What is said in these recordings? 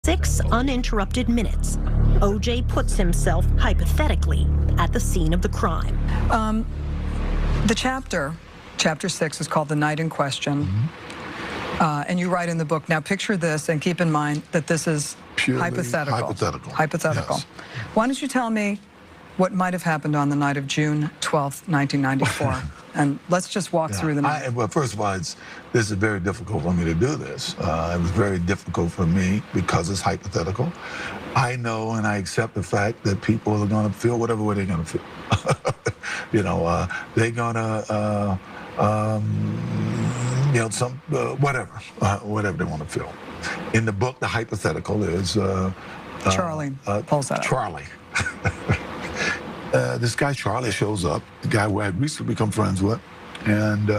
6 uninterrupted minutes, O.J. puts himself, hypothetically, at the scene of the crime. The chapter 6, is called The Night in Question. And you write in the book, now picture this and keep in mind that this is purely hypothetical. Hypothetical. Yes. Why don't you tell me what might have happened on the night of June 12th, 1994? And let's just walk through the night. Well, first of all, this is very difficult for me to do this. It was very difficult for me because it's hypothetical. I know and I accept the fact that people are going to feel whatever way they're going to feel. You know, they're going to, you know, whatever they want to feel. In the book, the hypothetical is Charlie pulls that up. Charlie. This guy Charlie shows up, the guy who I had recently become friends with, and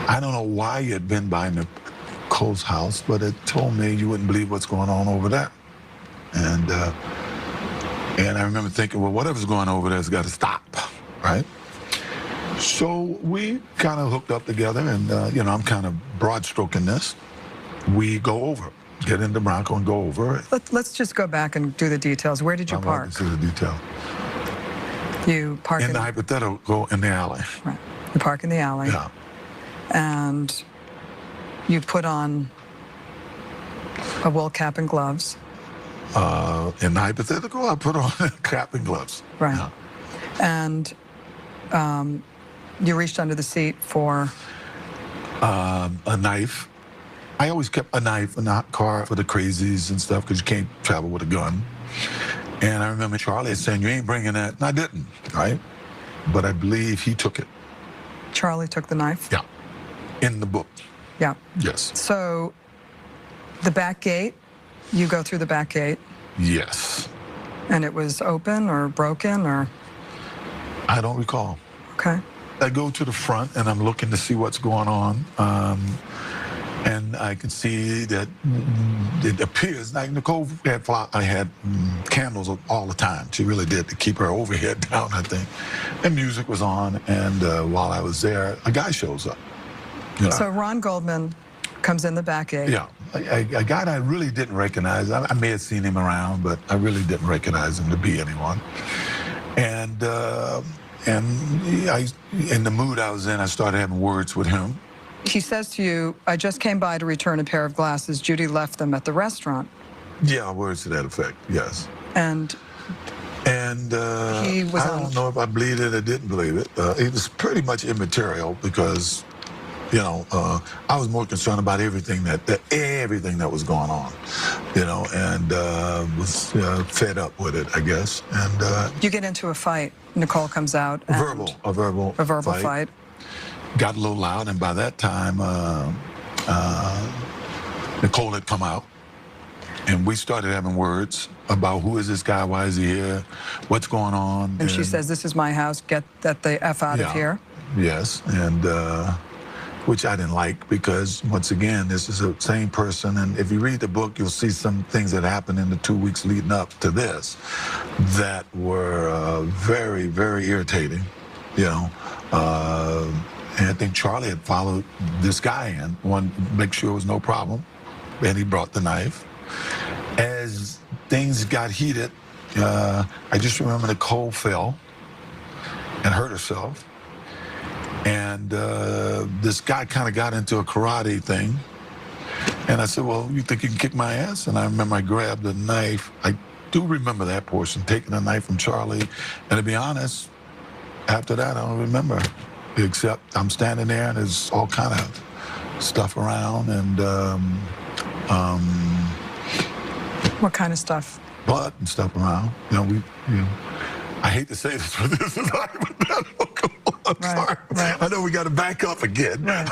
I don't know why he had been by Nicole's house, but it told me you wouldn't believe what's going on over there. And I remember thinking, well, whatever's going on over there has got to stop, right? So we kind of hooked up together, and you know, I'm kind of broad-stroking this. We go over. Get in the Bronco and go over. Let's just go back and do the details. Where did you park? Let's do the detail. You park in the hypothetical in the alley. Right. You park in the alley. Yeah. And you put on a wool cap and gloves. In the hypothetical, I put on a cap and gloves. Right. Yeah. And you reached under the seat for a knife. I always kept a knife in the car for the crazies and stuff because you can't travel with a gun. And I remember Charlie saying, you ain't bringing that. And I didn't, right? But I believe he took it. Charlie took the knife? Yeah. In the book. Yeah. Yes. So the back gate, you go through the back gate? Yes. And it was open or broken or? I don't recall. Okay. I go to the front and I'm looking to see what's going on. And I can see that it appears like Nicole had candles all the time. She really did, to keep her overhead down, I think. And music was on, and while I was there, a guy shows up. You know? So Ron Goldman comes in the back gate. Yeah, a guy that I really didn't recognize. I may have seen him around, but I really didn't recognize him to be anyone. And in the mood I was in, I started having words with him. He says to you, I just came by to return a pair of glasses. Judy left them at the restaurant. Yeah, words to that effect, yes. And he was I don't know if I believed it or didn't believe it. It was pretty much immaterial because, you know, I was more concerned about everything that was going on, you know, and was fed up with it, I guess. And you get into a fight. Nicole comes out. And a verbal fight. Got a little loud, and by that time, Nicole had come out, and we started having words about who is this guy, why is he here, what's going on. And she says, this is my house, get the F out of here. Yes, and which I didn't like because, once again, this is the same person, and if you read the book, you'll see some things that happened in the 2 weeks leading up to this that were very, very irritating, you know. And I think Charlie had followed this guy in, wanted to make sure it was no problem, and he brought the knife. As things got heated, I just remember Nicole fell and hurt herself. And this guy kind of got into a karate thing. And I said, well, you think you can kick my ass? And I remember I grabbed the knife. I do remember that portion, taking the knife from Charlie. And to be honest, after that, I don't remember. Except I'm standing there and there's all kind of stuff around and what kind of stuff? Blood and stuff around. You know, I hate to say this, but this is hypothetical. I'm sorry. Right. I know we got to back up again. Right.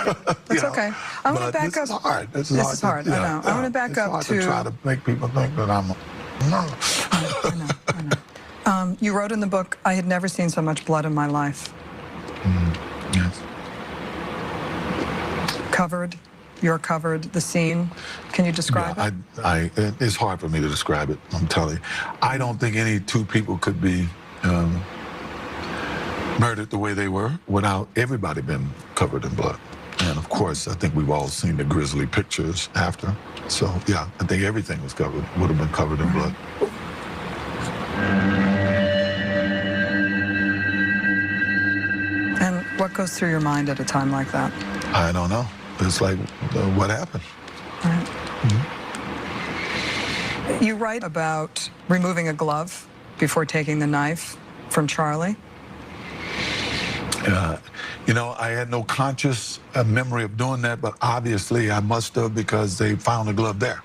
That's okay. I want to back up. This is hard. This is hard. I know. I want to back up to try to make people think that I'm. I know. You wrote in the book, I had never seen so much blood in my life. Yes. Covered, you're covered, the scene. Can you describe it? It's hard for me to describe it, I'm telling you. I don't think any two people could be murdered the way they were without everybody being covered in blood. And of course, I think we've all seen the grisly pictures after. So yeah, I think everything was covered, would have been covered in blood. And what goes through your mind at a time like that? I don't know. It's like, what happened? Right. You write about removing a glove before taking the knife from Charlie. You know, I had no conscious memory of doing that, but obviously I must have, because they found the glove there.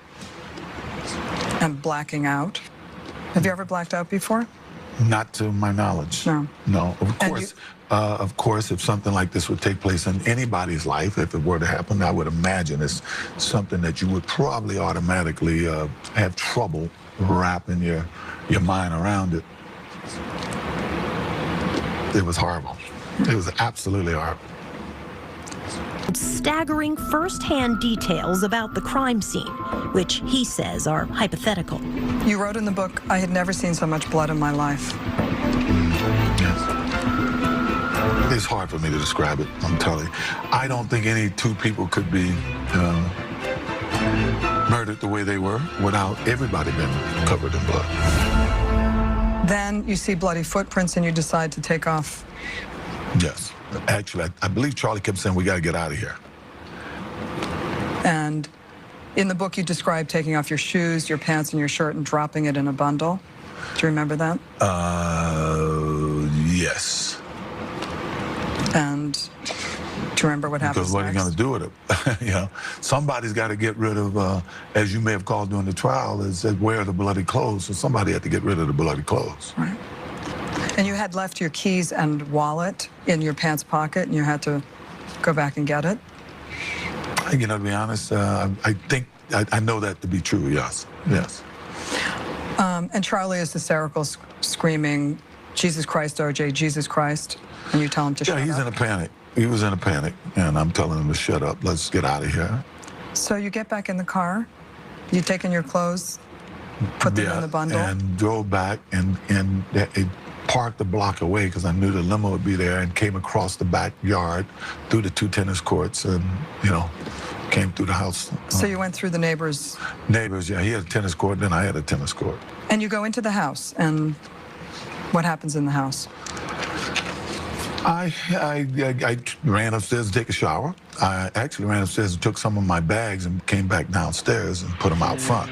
And blacking out. Have you ever blacked out before? Not to my knowledge. No. No, of course, if something like this would take place in anybody's life, if it were to happen, I would imagine it's something that you would probably automatically have trouble wrapping your mind around it. It was horrible. It was absolutely horrible. Staggering first-hand details about the crime scene, which he says are hypothetical. You wrote in the book, "I had never seen so much blood in my life." Yes. It's hard for me to describe it, I'm telling you. I don't think any two people could be murdered the way they were without everybody being covered in blood. Then you see bloody footprints and you decide to take off. Yes. Actually, I believe Charlie kept saying, we got to get out of here. And in the book, you describe taking off your shoes, your pants, and your shirt and dropping it in a bundle. Do you remember that? Yes. And do you remember what happens Because what are you going to do with it? You know, somebody's got to get rid of, as you may have called during the trial, is wear the bloody clothes. So somebody had to get rid of the bloody clothes. Right. And you had left your keys and wallet in your pants pocket, and you had to go back and get it? You know, to be honest, I think, I know that to be true, yes, yes. And Charlie is hysterical, screaming, "Jesus Christ, OJ, Jesus Christ," and you tell him to shut up. Yeah, he's in a panic. He was in a panic, and I'm telling him to shut up. Let's get out of here. So you get back in the car, you take in your clothes, put them in the bundle. And drove back and parked a block away because I knew the limo would be there, and came across the backyard through the 2 tennis courts and, you know, came through the house. So you went through the neighbors? Neighbors, yeah. He had a tennis court, then I had a tennis court. And you go into the house, and what happens in the house? I ran upstairs to take a shower. I actually ran upstairs and took some of my bags and came back downstairs and put them out front.